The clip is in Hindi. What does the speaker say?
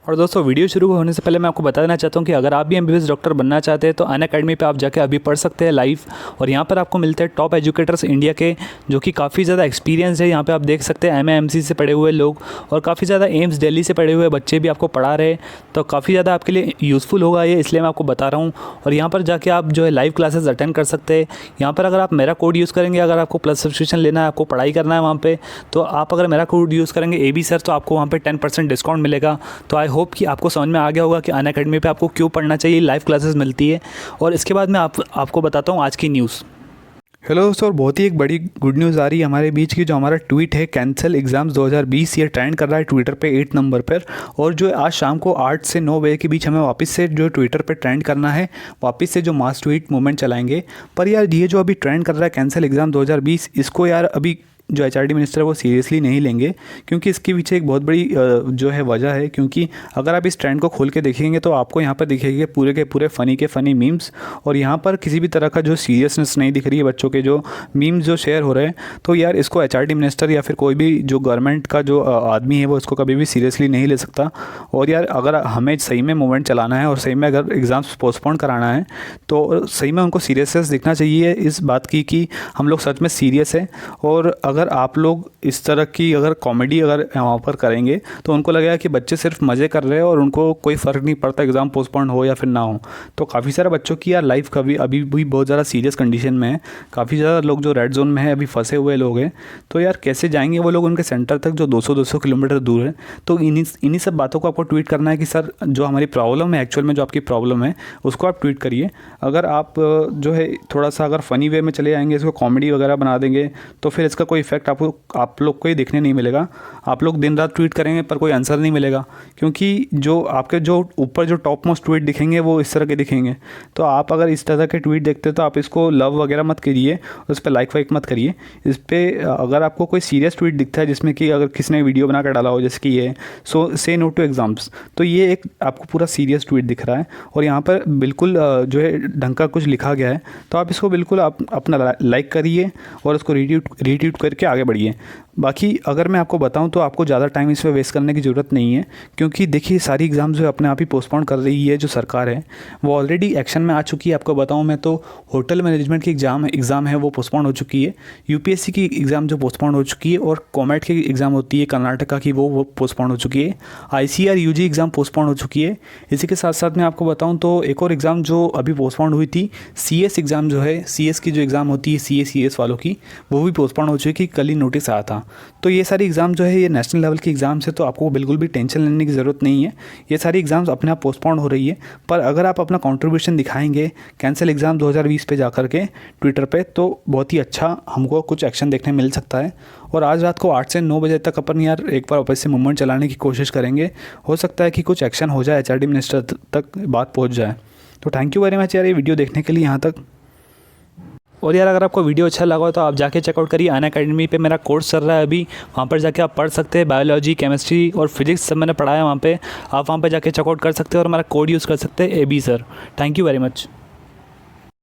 और दोस्तों वीडियो शुरू होने से पहले मैं आपको बता देना चाहता हूँ कि अगर आप भी एमबीबीएस डॉक्टर बनना चाहते हैं तो अनअकैडमी पे आप जाके अभी पढ़ सकते हैं लाइव। और यहाँ पर आपको मिलते हैं टॉप एजुकेटर्स इंडिया के, जो कि काफ़ी ज़्यादा एक्सपीरियंस है। यहाँ पे आप देख सकते हैं एमएएमसी से पढ़े हुए लोग और काफ़ी ज़्यादा एम्स दिल्ली से पढ़े हुए बच्चे भी आपको पढ़ा रहे हैं। तो काफ़ी ज़्यादा आपके लिए यूज़फुल होगा ये, इसलिए मैं आपको बता रहा हूँ। और यहाँ पर जाके आप जो है लाइव क्लासेस अटेंड कर सकते हैं। यहाँ पर अगर आप मेरा कोड यूज़ करेंगे, अगर आपको प्लस सब्सक्रिप्शन लेना है, आपको पढ़ाई करना है वहाँ पे, तो आप अगर मेरा कोड यूज़ करेंगे AB सर, तो आपको वहाँ पे 10% डिस्काउंट मिलेगा। तो आई होप कि आपको समझ में आ गया होगा कि अनअकैडमी पे आपको क्यों पढ़ना चाहिए, लाइव क्लासेस मिलती है। और इसके बाद मैं आपको बताता हूँ आज की न्यूज़। हेलो दोस्तों, बहुत ही एक बड़ी गुड न्यूज़ आ रही है हमारे बीच की। जो हमारा ट्वीट है कैंसिल एग्ज़ाम्स 2020, ये ट्रेंड कर रहा है ट्विटर पे 8 नंबर पर। और जो आज शाम को 8 से 9 बजे के बीच हमें वापस से जो ट्विटर पे ट्रेंड करना है, वापस से जो मास ट्वीट मूवमेंट चलाएंगे। पर यार ये जो अभी ट्रेंड कर रहा है कैंसिल एग्ज़ाम 2020, इसको यार अभी जो HRD मिनिस्टर है वो सीरियसली नहीं लेंगे, क्योंकि इसके पीछे एक बहुत बड़ी जो है वजह है। क्योंकि अगर आप इस ट्रेंड को खोल के देखेंगे तो आपको यहाँ पर दिखेंगे पूरे के पूरे फ़नी के फ़नी मीम्स, और यहाँ पर किसी भी तरह का जो सीरियसनेस नहीं दिख रही है। बच्चों के जो मीम्स जो शेयर हो रहे हैं, तो यार इसको HRD मिनिस्टर या फिर कोई भी जो गवर्नमेंट का जो आदमी है वो इसको कभी भी सीरियसली नहीं ले सकता। और यार अगर हमें सही में मूवमेंट चलाना है और सही में अगर एग्ज़ाम्स पोस्टपोन कराना है, तो सही में उनको सीरियसनेस दिखना चाहिए इस बात की कि हम लोग सच में सीरियस हैं। और अगर आप लोग इस तरह की अगर कॉमेडी अगर वहाँ पर करेंगे तो उनको लगेगा कि बच्चे सिर्फ मज़े कर रहे हैं और उनको कोई फ़र्क नहीं पड़ता एग्ज़ाम पोस्टपोन हो या फिर ना हो। तो काफ़ी सारे बच्चों की यार लाइफ कभी अभी भी बहुत ज़्यादा सीरियस कंडीशन में है। काफ़ी ज़्यादा लोग जो रेड जोन में है, अभी फंसे हुए लोग हैं। तो यार कैसे जाएंगे वो लोग उनके सेंटर तक जो 200 किलोमीटर दूर है। तो इन्हीं सब बातों को आपको ट्वीट करना है कि सर जो हमारी प्रॉब्लम है, एक्चुअल में जो आपकी प्रॉब्लम है उसको आप ट्वीट करिए। अगर आप जो है थोड़ा सा अगर फ़नी वे में चले जाएंगे, इसको कॉमेडी वगैरह बना देंगे, तो फिर इसका कोई इफेक्ट आप लोग को ही देखने नहीं मिलेगा। आप लोग दिन रात ट्वीट करेंगे पर कोई आंसर नहीं मिलेगा, क्योंकि जो आपके जो ऊपर जो टॉप मोस्ट ट्वीट दिखेंगे वो इस तरह के दिखेंगे। तो आप अगर इस तरह के ट्वीट देखते हो तो आप इसको लव वगैरह मत करिए, उस पर लाइक वाइक मत करिए। इस पर अगर आपको कोई सीरियस ट्वीट दिखता है जिसमें कि अगर किसी ने वीडियो बना कर डाला हो, जैसे कि ये से नो टू एग्ज़ाम्स, तो ये एक आपको पूरा सीरियस ट्वीट दिख रहा है और यहाँ पर बिल्कुल जो है ढंग का कुछ लिखा गया है। तो आप इसको बिल्कुल आप अपना लाइक करिए और उसको रीट्वीट करके आगे बढ़िए। बाकी अगर मैं आपको बताऊं तो आपको ज़्यादा टाइम इसमें वेस्ट करने की ज़रूरत नहीं है, क्योंकि देखिए सारी एग्ज़ाम जो अपने आप ही पोस्टपोन कर रही है जो सरकार है, वो ऑलरेडी एक्शन में आ चुकी है। आपको बताऊं मैं तो होटल मैनेजमेंट की एग्ज़ाम है वो पोस्टपोन हो चुकी है, UPSC की एग्ज़ाम जो पोस्टपोन हो चुकी है, और कॉमेट की एग्ज़ाम होती है कर्नाटका की वो पोस्टपोन हो चुकी है। ICAR UG एग्ज़ाम पोस्टपोन हो चुकी है। इसी के साथ साथ मैं आपको बताऊँ तो एक और एग्ज़ाम जो अभी पोस्टपोन हुई थी, CS एग्ज़ाम जो है, CS की जो एग्ज़ाम होती है CS वालों की, वो भी पोस्टपोन हो चुकी है। कल ही नोटिस आया था। तो ये सारी एग्ज़ाम जो है ये नेशनल लेवल की एग्ज़ाम्स है, तो आपको बिल्कुल भी टेंशन लेने की ज़रूरत नहीं है। ये सारी एग्ज़ाम्स अपने आप पोस्टपोन हो रही है। पर अगर आप अपना कंट्रीब्यूशन दिखाएंगे कैंसिल एग्ज़ाम 2020 पे जा कर के ट्विटर पे, तो बहुत ही अच्छा हमको कुछ एक्शन देखने मिल सकता है। और आज रात को 8 से 9 बजे तक अपन यार एक बार वापस से मूवमेंट चलाने की कोशिश करेंगे। हो सकता है कि कुछ एक्शन हो जाए, HRD मिनिस्टर तक बात पहुँच जाए। तो थैंक यू वेरी मच यार ये वीडियो देखने के लिए यहाँ तक। और यार अगर आपको वीडियो अच्छा लगा हो तो आप जाके चेकआउट करिए अनअकैडमी पे, मेरा कोर्स चल रहा है अभी। वहाँ पर जाके आप पढ़ सकते हैं, बायोलॉजी, केमिस्ट्री और फिजिक्स सब मैंने पढ़ाया वहाँ पे। आप वहाँ पे जाके चेकआउट कर सकते हैं और हमारा कोड यूज़ कर सकते हैं AB sir. Thank you very much.